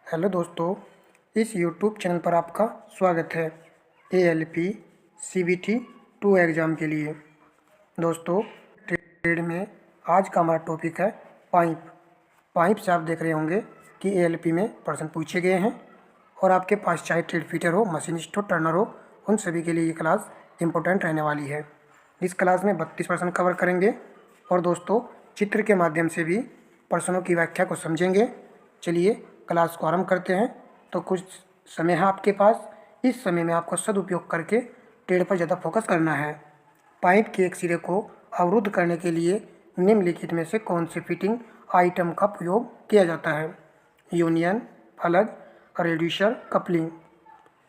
Hello दोस्तों, इस YouTube channel पर आपका स्वागत है ALP CBT 2 एग्ज़ाम के लिए। दोस्तों, ट्रेड में आज का हमारा टॉपिक है पाइप से आप देख रहे होंगे कि ALP में प्रश्न पूछे गए हैं और आपके पास चाहे ट्रेड फीटर हो, मशीनिस्ट हो, टर्नर हो, उन सभी के लिए ये क्लास इम्पोर्टेंट रहने वाली है। इस क्लास में 32 प्रश्न कवर करेंगे और दोस्तों चित्र के माध्यम से भी प्रश्नों की व्याख्या को समझेंगे। चलिए क्लास को आरंभ करते हैं। तो कुछ समय है आपके पास, इस समय में आपको सदुपयोग करके ट्रेड पर ज़्यादा फोकस करना है। पाइप के एक सिरे को अवरुद्ध करने के लिए निम्नलिखित में से कौन सी फिटिंग आइटम का प्रयोग किया जाता है? Union, plug, reducer, coupling.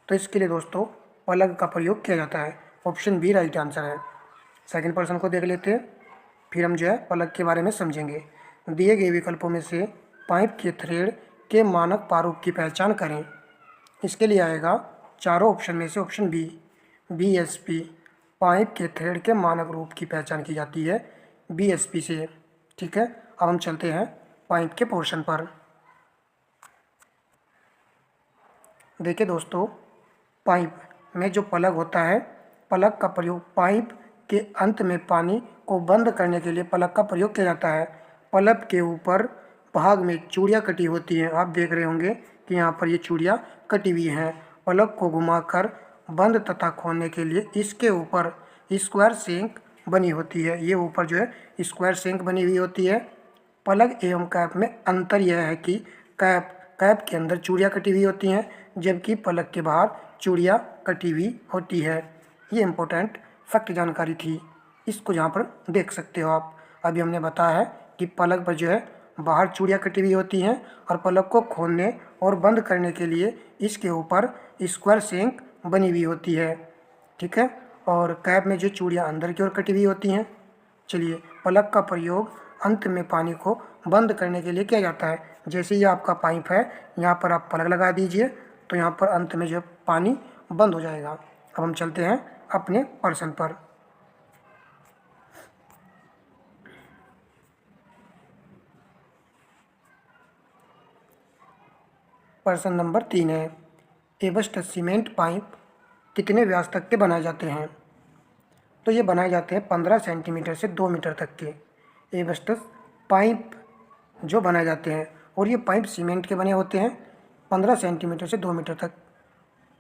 तो इसके लिए दोस्तों प्लग का प्रयोग किया जाता है। ऑप्शन बी राइट आंसर है। सेकंड प्रश्न को देख लेते हैं, फिर हम जो है प्लग के बारे में समझेंगे। दिए गए विकल्पों में से पाइप के थ्रेड के मानक प्रारूप की पहचान करें। इसके लिए आएगा चारों ऑप्शन में से ऑप्शन बी BSP। पाइप के थ्रेड के मानक रूप की पहचान की जाती है BSP से। ठीक है, अब हम चलते हैं पाइप के पोर्शन पर। देखिए दोस्तों, पाइप में जो प्लग होता है, प्लग का प्रयोग पाइप के अंत में पानी को बंद करने के लिए प्लग का प्रयोग किया जाता है। प्लग के ऊपर भाग में चूड़ियाँ कटी होती हैं। आप देख रहे होंगे कि यहाँ पर ये चूड़ियाँ कटी हुई हैं। प्लग को घुमाकर बंद तथा खोलने के लिए इसके ऊपर स्क्वायर सिंक बनी होती है। ये ऊपर जो है स्क्वायर सिंक बनी हुई होती है। प्लग एवं कैप में अंतर यह है कि कैप के अंदर चूड़ियाँ कटी हुई होती हैं, जबकि प्लग के बाहर चूड़ियाँ कटी हुई होती है। ये इम्पोर्टेंट फैक्ट जानकारी थी, इसको यहाँ पर देख सकते हो आप। अभी हमने बताया है कि प्लग पर जो है बाहर चूड़ियाँ कटी हुई होती हैं और प्लग को खोलने और बंद करने के लिए इसके ऊपर स्क्वायर सिंक बनी हुई होती है। ठीक है, और कैप में जो चूड़ियाँ अंदर की ओर कटी हुई होती हैं। चलिए, प्लग का प्रयोग अंत में पानी को बंद करने के लिए किया जाता है। जैसे ही आपका पाइप है, यहाँ पर आप प्लग लगा दीजिए तो यहाँ पर अंत में जो पानी बंद हो जाएगा। अब हम चलते हैं अपने प्रश्न पर। प्रश्न नंबर 3 है, एबस्ट सीमेंट पाइप कितने व्यास तक के बनाए जाते हैं? तो ये बनाए जाते हैं 15 सेंटीमीटर से 2 मीटर तक के एबस्टस पाइप जो बनाए जाते हैं, और ये पाइप सीमेंट के बने होते हैं। 15 सेंटीमीटर से 2 मीटर तक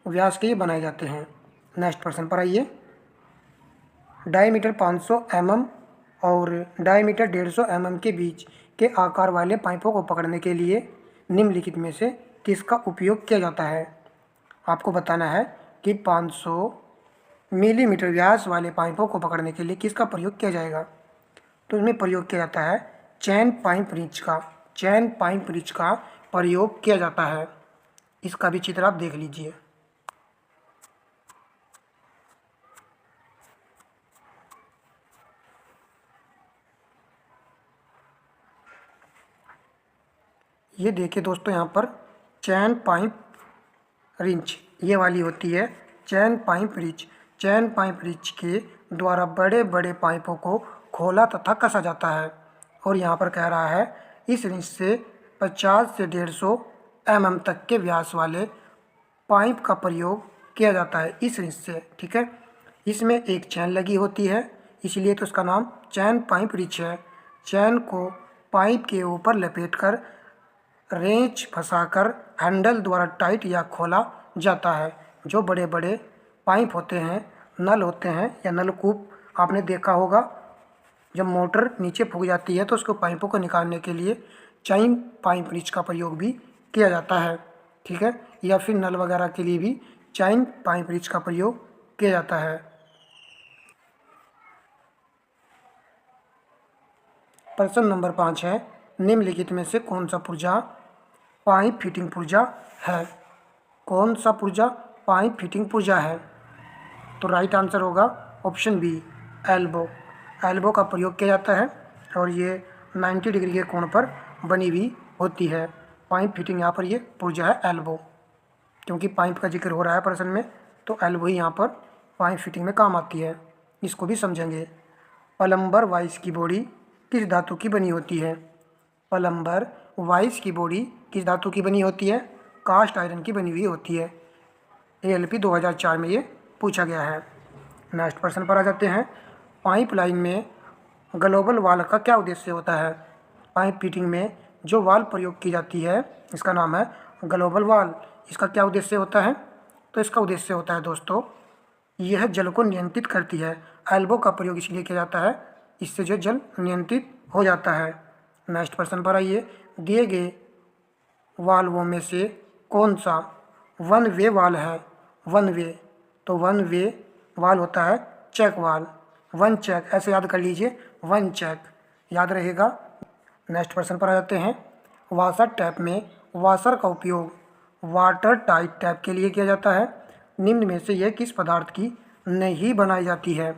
व्यास के ये बनाए जाते हैं। नेक्स्ट प्रश्न पर आइए। डायमीटर 500 mm और डायमीटर 150 mm के बीच के आकार वाले पाइपों को पकड़ने के लिए निम्नलिखित में से किसका उपयोग किया जाता है? आपको बताना है कि 500 मिलीमीटर व्यास वाले पाइपों को पकड़ने के लिए किसका प्रयोग किया जाएगा? तो इसमें प्रयोग किया जाता है चैन पाइप रिंच का। चैन पाइप रिंच का प्रयोग किया जाता है। इसका भी चित्र आप देख लीजिए। ये देखिए दोस्तों, यहाँ पर चैन पाइप रिंच ये वाली होती है चैन पाइप रिंच। चैन पाइप रिंच के द्वारा बड़े बड़े पाइपों को खोला तथा कसा जाता है। और यहाँ पर कह रहा है इस रिंच से 50 से 150 mm तक के व्यास वाले पाइप का प्रयोग किया जाता है इस रिंच से। ठीक है, इसमें एक चैन लगी होती है, इसलिए तो इसका नाम चैन पाइप रिंच है। चैन को पाइप के ऊपर लपेटकर रेंच फंसाकर हैंडल द्वारा टाइट या खोला जाता है। जो बड़े बड़े पाइप होते हैं, नल होते हैं या नलकूप, आपने देखा होगा जब मोटर नीचे फूक जाती है तो उसको पाइपों को निकालने के लिए चैन पाइप रिंच का प्रयोग भी किया जाता है। ठीक है, या फिर नल वगैरह के लिए भी चैन पाइप रिंच का प्रयोग किया जाता है। प्रश्न नंबर 5 है, निम्नलिखित में से कौन सा पुर्जा पाइप फिटिंग पुर्जा है? कौन सा पुर्जा पाइप फिटिंग पुर्जा है? तो राइट आंसर होगा ऑप्शन बी एल्बो। एल्बो का प्रयोग किया जाता है और ये 90 डिग्री के कोण पर बनी हुई होती है। पाइप फिटिंग यहाँ पर ये पुर्जा है एल्बो। क्योंकि पाइप का जिक्र हो रहा है प्रश्न में, तो एल्बो ही यहाँ पर पाइप फिटिंग में काम आती है। इसको भी समझेंगे। प्लम्बर वाइस की बॉडी किस धातु की बनी होती है? प्लम्बर वाइस की बॉडी किस धातु की बनी होती है? कास्ट आयरन की बनी हुई होती है। ALP 2004 में ये पूछा गया है। नेक्स्ट प्रश्न पर आ जाते हैं। पाइपलाइन में ग्लोबल वाल्व का क्या उद्देश्य होता है? पाइप फिटिंग में जो वाल्व प्रयोग की जाती है इसका नाम है ग्लोबल वाल्व। इसका क्या उद्देश्य होता है? तो इसका उद्देश्य होता है दोस्तों, यह जल को नियंत्रित करती है। एल्बो का प्रयोग इसलिए किया जाता है, इससे जो जल नियंत्रित हो जाता है। नेक्स्ट प्रश्न पर आइए। दिए गए वाल्वों में से कौन सा वन वे वाल्व है? वन वे, तो वन वे वाल्व होता है चेक वाल्व, वन चेक, ऐसे याद कर लीजिए, वन चेक याद रहेगा। नेक्स्ट प्रश्न पर आ जाते हैं। वाशर टैप में वाशर का उपयोग वाटर टाइट टैप के लिए किया जाता है। निम्न में से यह किस पदार्थ की नहीं बनाई जाती है?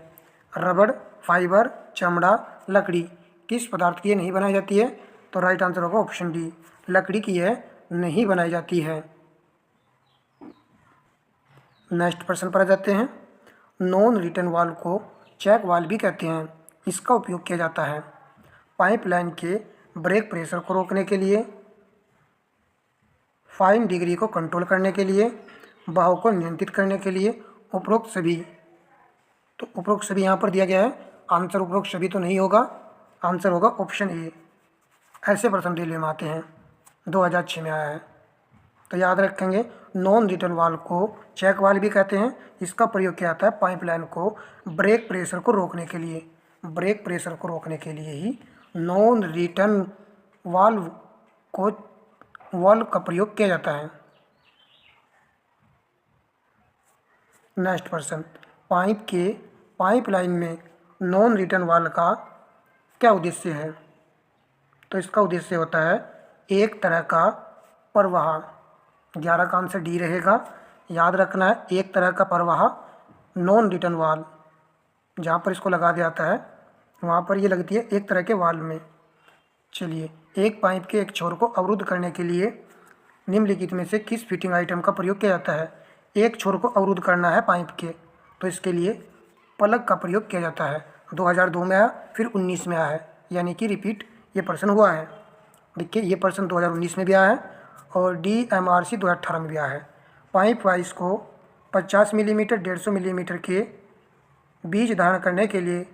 रबड़, फाइबर, चमड़ा, लकड़ी। किस पदार्थ की ये नहीं बनाई जाती है? तो राइट आंसर होगा ऑप्शन डी, लकड़ी की यह नहीं बनाई जाती है। नेक्स्ट प्रश्न पर आ जाते हैं। नॉन रिटर्न वाल्व को चेक वाल्व भी कहते हैं। इसका उपयोग किया जाता है पाइपलाइन के ब्रेक प्रेशर को रोकने के लिए, फाइन डिग्री को कंट्रोल करने के लिए, बहाव को नियंत्रित करने के लिए, उपरोक्त सभी। तो उपरोक्त सभी यहाँ पर दिया गया है, आंसर उपरोक्त सभी तो नहीं होगा, आंसर होगा ऑप्शन ए। ऐसे प्रश्न रेलवे में आते हैं, 2006 में आया है। तो याद रखेंगे, नॉन रिटर्न वाल्व को चेक वाल्व भी कहते हैं। इसका प्रयोग किया जाता है पाइपलाइन को ब्रेक प्रेशर को रोकने के लिए, ब्रेक प्रेशर को रोकने के लिए ही नॉन रिटर्न वाल्व का प्रयोग किया जाता है। नेक्स्ट प्रश्न। पाइपलाइन में नॉन रिटर्न वाल्व का क्या उद्देश्य है? तो इसका उद्देश्य होता है एक तरह का प्रवाह। 11 का आंसर डी रहेगा। याद रखना है, एक तरह का प्रवाह नॉन रिटर्न वाल्व, जहाँ पर इसको लगा दिया जाता है वहाँ पर ये लगती है एक तरह के वाल्व में। चलिए, एक पाइप के एक छोर को अवरुद्ध करने के लिए निम्नलिखित में से किस फिटिंग आइटम का प्रयोग किया जाता है? एक छोर को अवरुद्ध करना है पाइप के, तो इसके लिए प्लग का प्रयोग किया जाता है। 2002 में आया, फिर 19 में आया है, यानी कि रिपीट ये प्रश्न हुआ है। देखिए, ये प्रश्न 2019 में भी आया है और DMRC 2018 में भी आया है। पाइप वाइज को 50 मिलीमीटर 150 मिलीमीटर के बीज धारण करने के लिए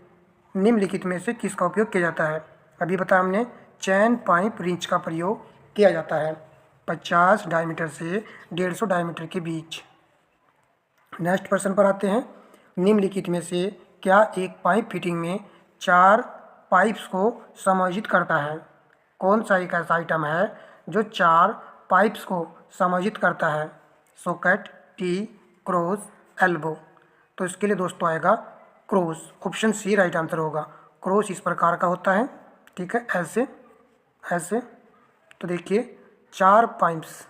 निम्नलिखित में से किसका उपयोग किया जाता है? अभी बताया हमने, चैन पाइप रिंच का प्रयोग किया जाता है 50 डायमीटर से 150 डायमीटर के बीच। नेक्स्ट प्रश्न पर आते हैं। निम्नलिखित में से क्या एक पाइप फिटिंग में 4 पाइप्स को समायोजित करता है? कौन सा एक ऐसा आइटम है जो 4 पाइप्स को समायोजित करता है? Socket, tee, cross, elbow. तो इसके लिए दोस्तों आएगा cross, option C right answer होगा। क्रॉस इस प्रकार का होता है, ठीक है, ऐसे ऐसे। तो देखिए 4 पाइप्स,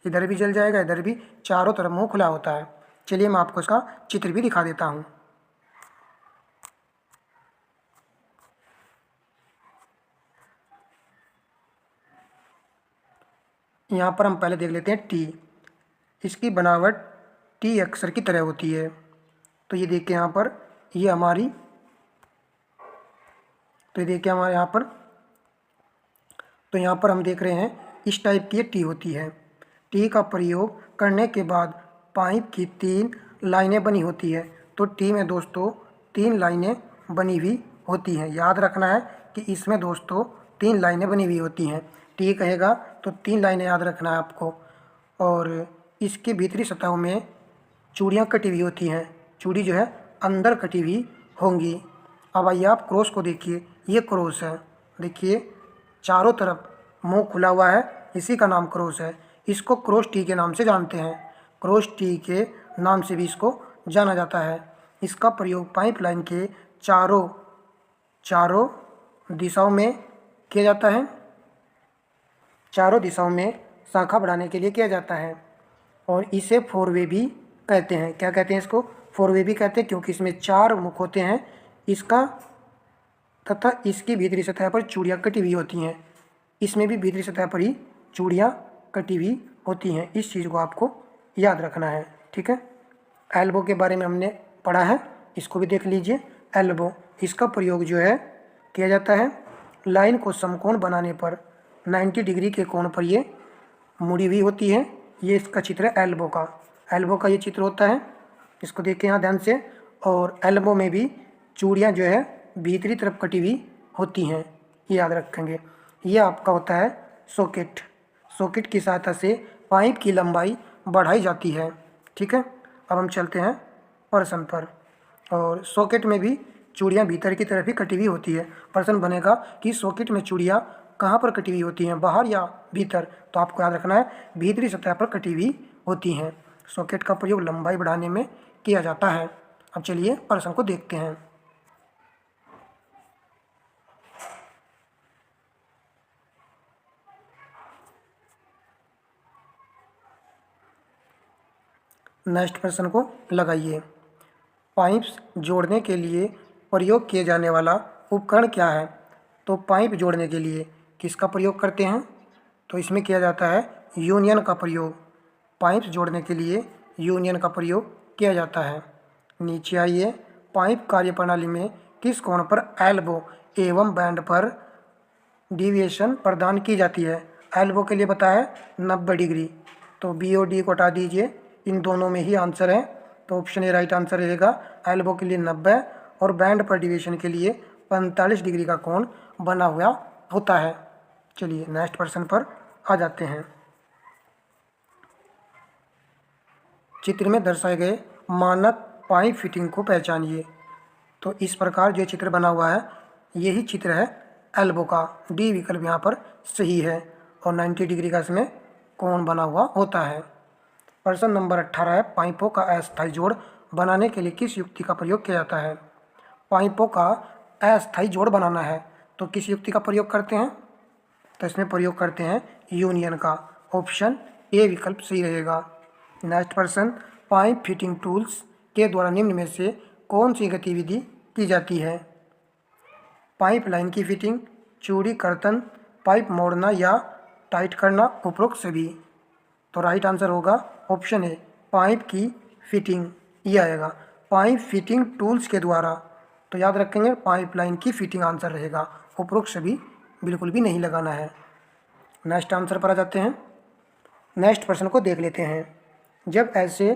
इधर भी जल जाएगा, इधर भी, चारों तरफ मुंह खुला होता है। चलिए मैं आपको इसका चित्र भी दिखा देता हूँ। यहाँ पर हम पहले देख लेते हैं टी। इसकी बनावट टी अक्षर की तरह होती है। तो ये देखिए यहाँ पर, ये हमारी, तो ये देखिए हमारे यहाँ पर, तो यहाँ पर हम देख रहे हैं इस टाइप की टी होती है। टी का प्रयोग करने के बाद पाइप की 3 लाइनें बनी होती है। तो टी में दोस्तों 3 लाइनें बनी हुई होती हैं। याद रखना है कि इसमें दोस्तों 3 लाइनें बनी हुई होती हैं। टी कहेगा तो 3 लाइनें याद रखना है आपको। और इसके भीतरी सतहों में चूड़ियाँ कटी हुई होती हैं। चूड़ी जो है अंदर कटी हुई होंगी। अब आइए आप क्रॉस को देखिए, ये क्रॉस है। देखिए चारों तरफ मुंह खुला हुआ है, इसी का नाम क्रॉस है। इसको क्रॉस टी के नाम से जानते हैं। क्रॉस टी के नाम से भी इसको जाना जाता है। इसका प्रयोग पाइपलाइन के चारों दिशाओं में किया जाता है। चारों दिशाओं में शाखा बढ़ाने के लिए किया जाता है। और इसे 4 वे भी कहते हैं। क्या कहते हैं इसको? 4 वे भी कहते हैं, क्योंकि इसमें 4 मुख होते हैं इसका, तथा इसकी भीतरी सतह पर चूड़ियाँ कटी हुई होती हैं। इसमें भी भीतरी सतह पर ही चूड़ियाँ कटी हुई होती हैं। इस चीज़ को आपको याद रखना है, ठीक है। एल्बो के बारे में हमने पढ़ा है, इसको भी देख लीजिए। एल्बो, इसका प्रयोग जो है किया जाता है लाइन को समकोण बनाने पर 90 डिग्री के कोण पर ये मुड़ी हुई होती है। ये इसका चित्र है एल्बो का। एल्बो का ये चित्र होता है, इसको देखिए यहाँ ध्यान से। और एल्बो में भी चूड़ियाँ जो है भीतरी तरफ कटी हुई होती हैं, ये याद रखेंगे। ये आपका होता है सॉकेट। सॉकेट की सहायता से पाइप की लंबाई बढ़ाई जाती है। ठीक है, अब हम चलते हैं पर्सन पर। और सॉकेट में भी चूड़ियाँ भीतर की तरफ ही कटी हुई होती है। प्रश्न बनेगा कि सॉकेट में चूड़ियाँ कहाँ पर कटी हुई होती हैं, बाहर या भीतर? तो आपको याद रखना है भीतरी सतह पर कटी हुई होती हैं। सॉकेट का प्रयोग लंबाई बढ़ाने में किया जाता है। अब चलिए प्रश्न को देखते हैं। नेक्स्ट प्रश्न को लगाइए। पाइप्स जोड़ने के लिए प्रयोग किए जाने वाला उपकरण क्या है? तो पाइप जोड़ने के लिए किसका प्रयोग करते हैं? तो इसमें किया जाता है यूनियन का प्रयोग। पाइप्स जोड़ने के लिए यूनियन का प्रयोग किया जाता है। नीचे आइए। पाइप कार्यप्रणाली में किस कोण पर एल्बो एवं बैंड पर डिविएशन प्रदान की जाती है? एल्बो के लिए बताया है 90 डिग्री, तो बी और डी को हटा दीजिए, इन दोनों में ही आंसर है। तो ऑप्शन ए राइट आंसर रहेगा। एल्बो के लिए 90 और बैंड पर डिविएशन के लिए 45 डिग्री का कोण बना हुआ होता है। चलिए नेक्स्ट प्रश्न पर आ जाते हैं। चित्र में दर्शाए गए मानक पाइप फिटिंग को पहचानिए। तो इस प्रकार जो चित्र बना हुआ है यही चित्र है एल्बो का। डी विकल्प यहाँ पर सही है और 90 डिग्री का इसमें कोण बना हुआ होता है। प्रश्न नंबर 18 है, पाइपों का अस्थायी जोड़ बनाने के लिए किस युक्ति का प्रयोग किया जाता है? पाइपों का अस्थायी जोड़ बनाना है तो किस युक्ति का प्रयोग करते हैं? तो इसमें प्रयोग करते हैं यूनियन का। ऑप्शन ए विकल्प सही रहेगा। नेक्स्ट प्रश्न, पाइप फिटिंग टूल्स के द्वारा निम्न में से कौन सी गतिविधि की जाती है? पाइप लाइन की फिटिंग, चूड़ी कर्तन, पाइप मोड़ना या टाइट करना, उपरोक्त सभी। तो राइट आंसर होगा ऑप्शन ए पाइप की फिटिंग, ये आएगा पाइप फिटिंग टूल्स के द्वारा। तो याद रखेंगे पाइप लाइन की फिटिंग आंसर रहेगा, उपरोक्त सभी बिल्कुल भी नहीं लगाना है। नेक्स्ट आंसर पर आ जाते हैं। नेक्स्ट प्रश्न को देख लेते हैं। जब ऐसे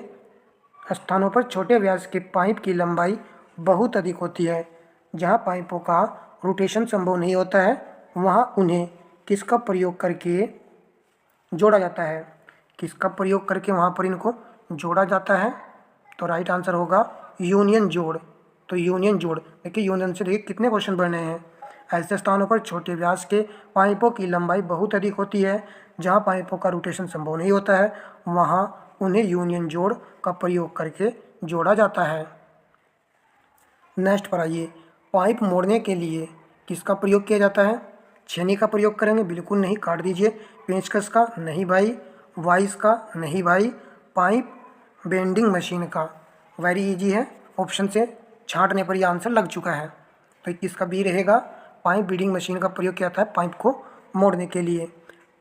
स्थानों पर छोटे व्यास के पाइप की लंबाई बहुत अधिक होती है जहां पाइपों का रोटेशन संभव नहीं होता है, वहां उन्हें किसका प्रयोग करके जोड़ा जाता है? किसका प्रयोग करके वहां पर इनको जोड़ा जाता है? तो राइट आंसर होगा यूनियन जोड़। तो यूनियन जोड़, देखिए यूनियन से देखिए कितने क्वेश्चन बने हैं। ऐसे स्थानों पर छोटे व्यास के पाइपों की लंबाई बहुत अधिक होती है जहां पाइपों का रोटेशन संभव नहीं होता है, वहां उन्हें यूनियन जोड़ का प्रयोग करके जोड़ा जाता है। नेक्स्ट पर आइए। पाइप मोड़ने के लिए किसका प्रयोग किया जाता है? छेनी का प्रयोग करेंगे? बिल्कुल नहीं, काट दीजिए। पेंचकस का? नहीं भाई। वाइस का? नहीं भाई। पाइप बेंडिंग मशीन का? वेरी इजी है, ऑप्शन से छांटने पर यह आंसर लग चुका है। तो इसका बी रहेगा। पाइप बेंडिंग मशीन का प्रयोग किया जाता है पाइप को मोड़ने के लिए।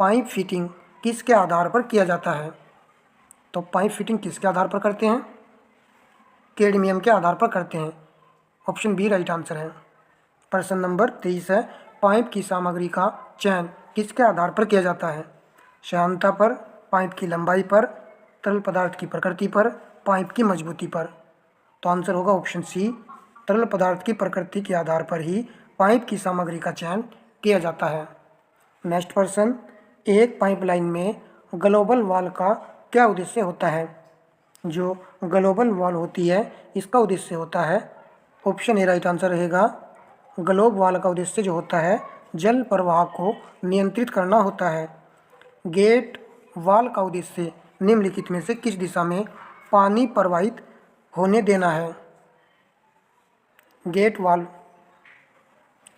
पाइप फिटिंग किसके आधार पर किया जाता है? तो पाइप फिटिंग किसके आधार पर करते हैं? कैडमियम के आधार पर करते हैं। ऑप्शन बी राइट आंसर है। प्रश्न नंबर 23 है, पाइप की सामग्री का चयन किसके आधार पर किया जाता है? श्यानता पर, पाइप की लंबाई पर, तरल पदार्थ की प्रकृति पर, पाइप की मजबूती पर। तो आंसर होगा ऑप्शन सी, तरल पदार्थ की प्रकृति के आधार पर ही पाइप की सामग्री का चयन किया जाता है। नेक्स्ट प्रश्न, एक पाइपलाइन में ग्लोबल वॉल का क्या उद्देश्य होता है? जो ग्लोबल वॉल होती है इसका उद्देश्य होता है, ऑप्शन ए राइट आंसर रहेगा। ग्लोब वॉल का उद्देश्य जो होता है जल प्रवाह को नियंत्रित करना होता है। गेट वॉल का उद्देश्य निम्नलिखित में से किस दिशा में पानी प्रवाहित होने देना है? गेट वॉल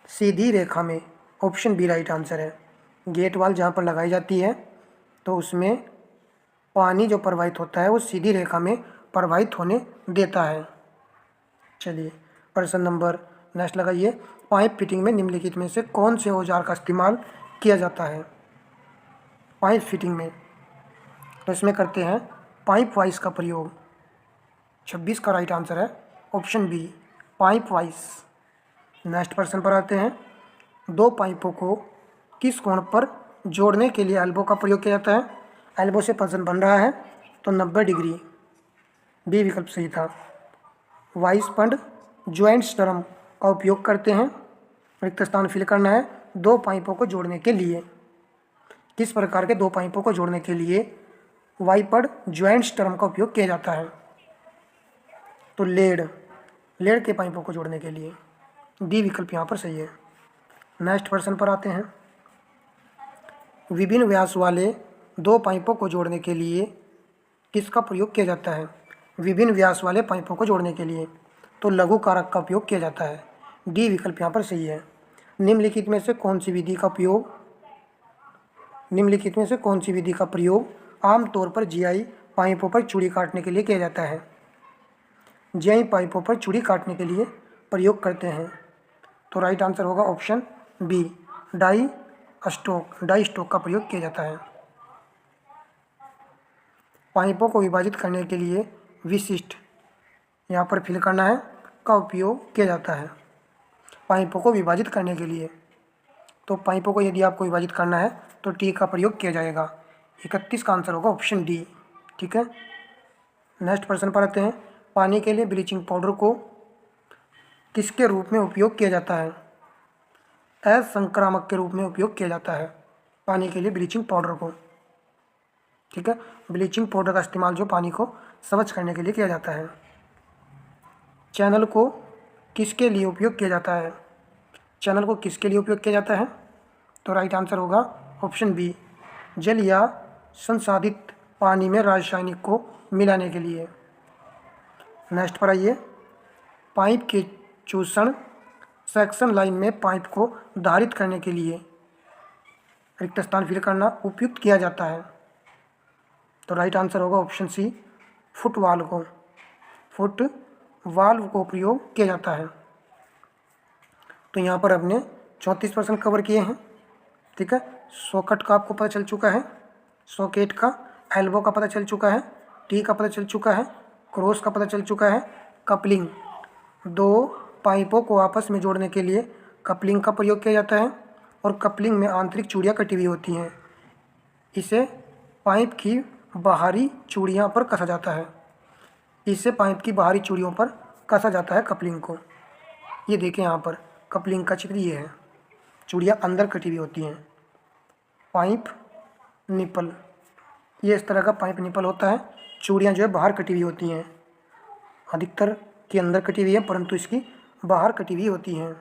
सीधी रेखा में, ऑप्शन बी राइट आंसर है। गेट वॉल जहाँ पर लगाई जाती है तो उसमें पानी जो प्रवाहित होता है वो सीधी रेखा में प्रवाहित होने देता है। चलिए प्रश्न नंबर नेक्स्ट लगाइए। पाइप फिटिंग में निम्नलिखित में से कौन से औजार का इस्तेमाल किया जाता है? पाइप फिटिंग में तो इसमें करते हैं पाइप वाइस का प्रयोग। 26 का राइट आंसर है option B pipe vice. Next प्रश्न पर आते हैं। दो पाइपों को किस कोण पर जोड़ने के लिए एल्बो का प्रयोग किया जाता है? एल्बो से पर्सन बन रहा है तो 90 डिग्री, बी विकल्प सही था। वाइस पंड ज्वाइंट स्टर्म का उपयोग करते हैं, रिक्त स्थान फिल करना है, दो पाइपों को जोड़ने के लिए। किस प्रकार के दो पाइपों को जोड़ने के लिए वाइपड ज्वाइंट स्टर्म का उपयोग किया जाता है? तो लेड के पाइपों को जोड़ने के लिए, डी विकल्प यहाँ पर सही है। नेक्स्ट प्रश्न पर आते हैं। विभिन्न व्यास वाले दो पाइपों को जोड़ने के लिए किसका प्रयोग किया जाता है? विभिन्न व्यास वाले पाइपों को जोड़ने के लिए तो लघु कारक का उपयोग किया जाता है, डी विकल्प यहाँ पर सही है। निम्नलिखित में से कौन सी विधि का प्रयोग आमतौर पर जीआई पाइपों पर चूड़ी काटने के लिए किया जाता है? जीआई पाइपों पर चूड़ी काटने के लिए प्रयोग करते हैं तो राइट आंसर होगा ऑप्शन बी, डाई स्टोक का प्रयोग किया जाता है। पाइपों को विभाजित करने के लिए विशिष्ट, यहाँ पर फिल करना है, का उपयोग किया जाता है। पाइपों को विभाजित करने के लिए तो पाइपों को यदि आपको विभाजित करना है तो टी का प्रयोग किया जाएगा। 31 का आंसर होगा ऑप्शन डी। ठीक है, नेक्स्ट प्रश्न पर आते हैं। पानी के लिए ब्लीचिंग पाउडर को किसके रूप में उपयोग किया जाता है? असंक्रामक के रूप में उपयोग किया जाता है पानी के लिए ब्लीचिंग पाउडर को। ठीक है, ब्लीचिंग पाउडर का इस्तेमाल जो पानी को स्वच्छ करने के लिए किया जाता है। चैनल को किसके लिए उपयोग किया जाता है? चैनल को किसके लिए उपयोग किया जाता है? तो राइट आंसर होगा ऑप्शन बी, जल या संसाधित पानी में रासायनिक को मिलाने के लिए। नेक्स्ट पर आइए। पाइप के चूषण सेक्शन लाइन में पाइप को धारित करने के लिए रिक्त स्थान फिल करना उपयुक्त किया जाता है तो राइट आंसर होगा ऑप्शन सी, फुट वाल्व को प्रयोग किया जाता है। तो यहाँ पर हमने 34 प्रश्न कवर किए हैं। ठीक है, सॉकेट का आपको पता चल चुका है, सॉकेट का, एल्बो का पता चल चुका है, टी का पता चल चुका है, क्रॉस का पता चल चुका है, कपलिंग, दो पाइपों को आपस में जोड़ने के लिए कपलिंग का प्रयोग किया जाता है और कपलिंग में आंतरिक चूड़ियाँ कटी हुई होती हैं, इसे पाइप की बाहरी चूड़ियों पर कसा जाता है। कपलिंग को। ये देखें, यहाँ पर कपलिंग का चित्र ये है, चूड़ियाँ अंदर कटी हुई होती हैं। पाइप निपल, ये इस तरह का पाइप निपल होता है, चूड़ियाँ जो है बाहर कटी हुई होती हैं, अधिकतर की अंदर कटी हुई है परंतु इसकी बाहर कटी हुई होती हैं।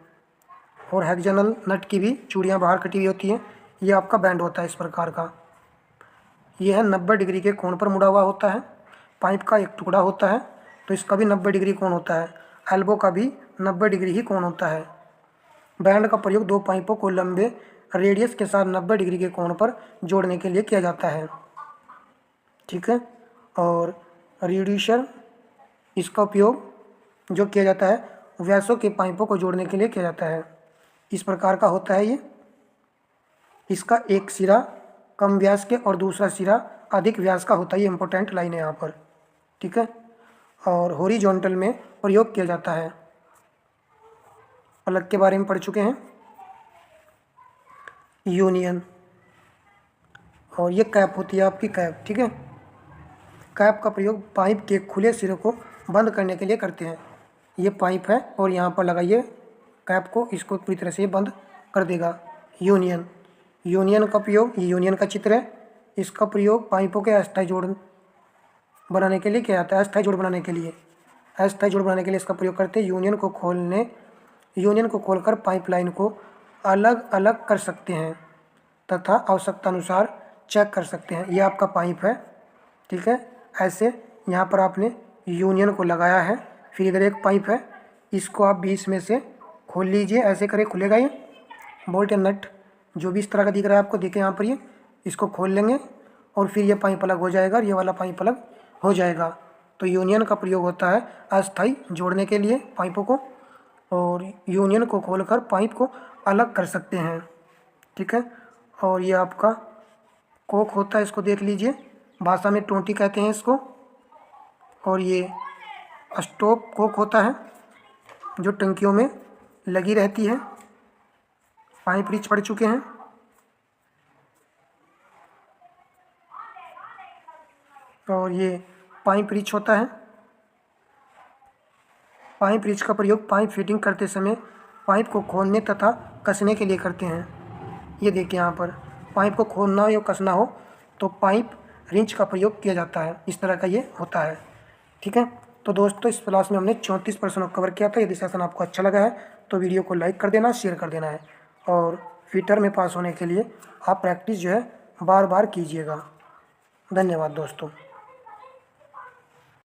और हेक्सागोनल नट की भी चूड़ियाँ बाहर कटी हुई होती हैं। ये आपका बैंड होता है इस प्रकार का। यह 90 डिग्री के कोण पर मुड़ा हुआ होता है। पाइप का एक टुकड़ा होता है तो इसका भी 90 डिग्री कोण होता है, एल्बो का भी 90 डिग्री ही कोण होता है। बैंड का प्रयोग दो पाइपों को लंबे रेडियस के साथ 90 डिग्री के कोण पर जोड़ने के लिए किया जाता है। ठीक है, और रिड्यूसर, इसका उपयोग जो किया जाता है व्यासों के पाइपों को जोड़ने के लिए किया जाता है। इस प्रकार का होता है ये, इसका एक सिरा कम व्यास के और दूसरा सिरा अधिक व्यास का होता है। ये इंपॉर्टेंट लाइन है यहाँ पर। ठीक है, और हॉरिजॉन्टल में प्रयोग किया जाता है। प्लग के बारे में पढ़ चुके हैं, यूनियन, और ये कैप होती है आपकी कैप। ठीक है, कैप का प्रयोग पाइप के खुले सिरे को बंद करने के लिए करते हैं। ये पाइप है और यहाँ पर लगाइए कैप को, इसको पूरी तरह से बंद कर देगा। यूनियन का प्रयोग, ये यूनियन का चित्र है, इसका प्रयोग पाइपों के अस्थायी जोड़ बनाने के लिए किया जाता है। अस्थायी जोड़ बनाने के लिए इसका प्रयोग करते हैं। यूनियन को खोलकर पाइपलाइन को अलग अलग कर सकते हैं तथा आवश्यकता अनुसार चेक कर सकते हैं। ये आपका पाइप है। ठीक है, ऐसे यहाँ पर आपने यूनियन को लगाया है, फिर इधर एक पाइप है, इसको आप बीच में से खोल लीजिए, ऐसे करें खुलेगा ये। बोल्ट या नट जो भी इस तरह का दिख रहा है आपको, देखें यहाँ पर, ये इसको खोल लेंगे और फिर ये पाइप अलग हो जाएगा और ये वाला पाइप अलग हो जाएगा। तो यूनियन का प्रयोग होता है अस्थायी जोड़ने के लिए पाइपों को, और यूनियन को खोलकर पाइप को अलग कर सकते हैं। ठीक है, और ये आपका कोक होता है, इसको देख लीजिए, भाषा में टोंटी कहते हैं इसको। और ये स्टॉप कोक होता है जो टंकियों में लगी रहती है। पाइप रिच पढ़ चुके हैं। और ये पाइप रिच होता है। पाइप रिच का प्रयोग पाइप फिटिंग करते समय पाइप को खोलने तथा कसने के लिए करते हैं। ये देखिए यहाँ पर पाइप को खोलना या कसना हो तो पाइप रिंच का प्रयोग किया जाता है। इस तरह का ये होता है। ठीक है, तो दोस्तों इस क्लास में हमने 34 प्रश्नों को कवर किया था। यदि सेशन आपको अच्छा लगा है तो वीडियो को लाइक कर देना, शेयर कर देना है, और फिटर में पास होने के लिए आप प्रैक्टिस जो है बार बार कीजिएगा। धन्यवाद दोस्तों।